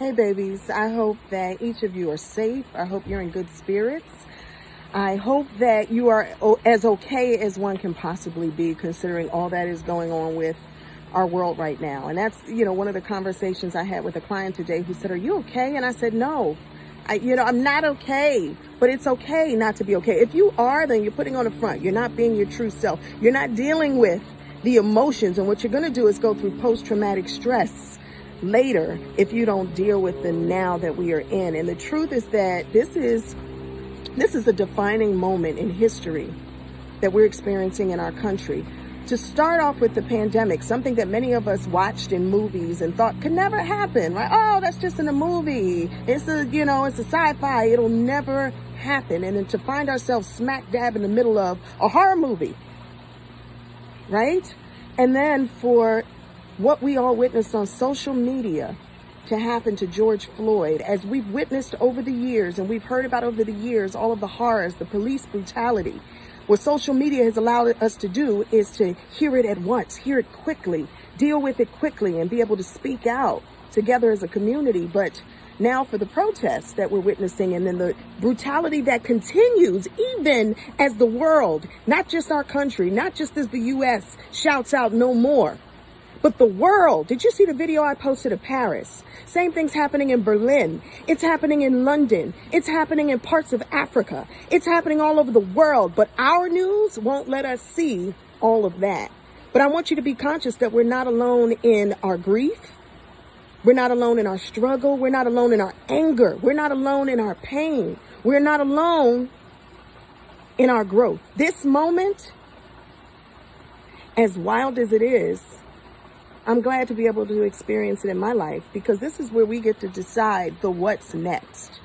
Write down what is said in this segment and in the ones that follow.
Hey babies, I hope that each of you are safe. I hope you're in good spirits. I hope that you are as okay as one can possibly be considering all that is going on with our world right now. And that's, one of the conversations I had with a client today who said, "Are you okay?" And I said, "No, I'm not okay, but it's okay not to be okay. If you are, then you're putting on a front. You're not being your true self. You're not dealing with the emotions. And what you're going to do is go through post-traumatic stress later if you don't deal with the now that we are in." And the truth is that this is a defining moment in history that we're experiencing in our country. To start off with the pandemic, something that many of us watched in movies and thought could never happen, right? Oh, that's just in a movie. It's a sci-fi. It'll never happen. And then to find ourselves smack dab in the middle of a horror movie, right? And then for what we all witnessed on social media to happen to George Floyd, as we've witnessed over the years and we've heard about over the years, all of the horrors, the police brutality. What social media has allowed us to do is to hear it at once, hear it quickly, deal with it quickly, and be able to speak out together as a community. But now for the protests that we're witnessing, and then the brutality that continues even as the world, not just our country, not just as the U.S. shouts out no more, but the world. Did you see the video I posted of Paris? Same thing's happening in Berlin. It's happening in London. It's happening in parts of Africa. It's happening all over the world. But our news won't let us see all of that. But I want you to be conscious that we're not alone in our grief. We're not alone in our struggle. We're not alone in our anger. We're not alone in our pain. We're not alone in our growth. This moment, as wild as it is, I'm glad to be able to experience it in my life, because this is where we get to decide the what's next.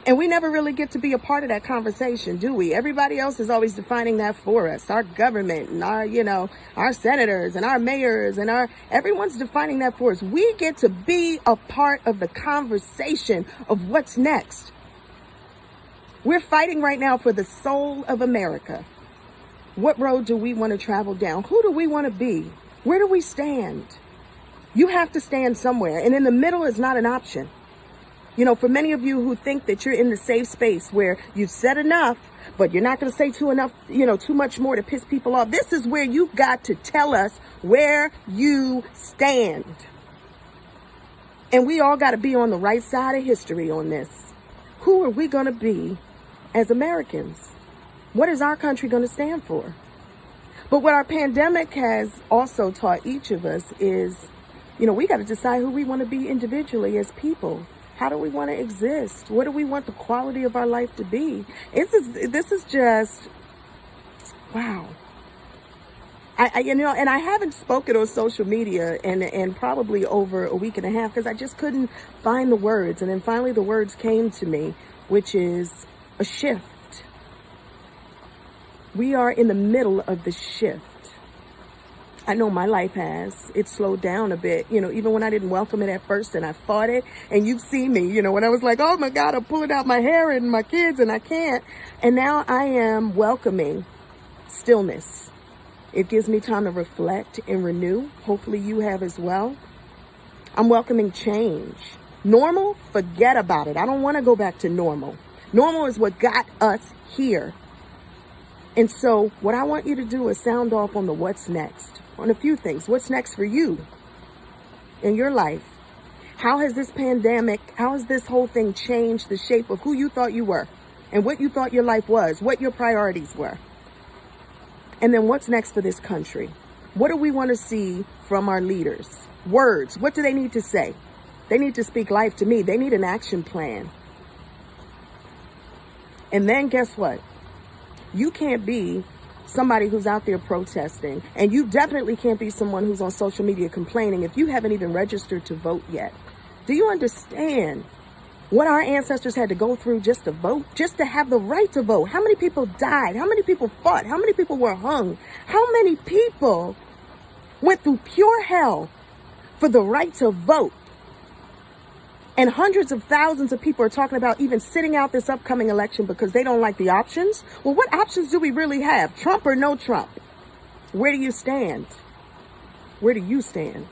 And we never really get to be a part of that conversation, do we? Everybody else is always defining that for us. Our government and our senators and our mayors and everyone's defining that for us. We get to be a part of the conversation of what's next. We're fighting right now for the soul of America. What road do we want to travel down? Who do we want to be? Where do we stand? You have to stand somewhere, and in the middle is not an option. For many of you who think that you're in the safe space where you've said enough, but you're not going to say too much more to piss people off. This is where you've got to tell us where you stand. And we all got to be on the right side of history on this. Who are we going to be as Americans? What is our country going to stand for? But what our pandemic has also taught each of us is, we got to decide who we want to be individually as people. How do we want to exist? What do we want the quality of our life to be? This is just, wow. And I haven't spoken on social media and probably over a week and a half, because I just couldn't find the words. And then finally the words came to me, which is a shift. We are in the middle of the shift. I know my life has. It slowed down a bit, even when I didn't welcome it at first and I fought it. And you've seen me, when I was like, oh my God, I'm pulling out my hair and my kids and I can't. And now I am welcoming stillness. It gives me time to reflect and renew. Hopefully you have as well. I'm welcoming change. Normal, forget about it. I don't want to go back to normal. Normal is what got us here. And so what I want you to do is sound off on the what's next, on a few things. What's next for you in your life? How has this pandemic, how has this whole thing changed the shape of who you thought you were and what you thought your life was, what your priorities were? And then what's next for this country? What do we want to see from our leaders? Words, what do they need to say? They need to speak life to me. They need an action plan. And then guess what? You can't be somebody who's out there protesting, and you definitely can't be someone who's on social media complaining if you haven't even registered to vote yet. Do you understand what our ancestors had to go through just to vote, just to have the right to vote? How many people died? How many people fought? How many people were hung? How many people went through pure hell for the right to vote? And hundreds of thousands of people are talking about even sitting out this upcoming election because they don't like the options. Well, what options do we really have? Trump or no Trump? Where do you stand? Where do you stand?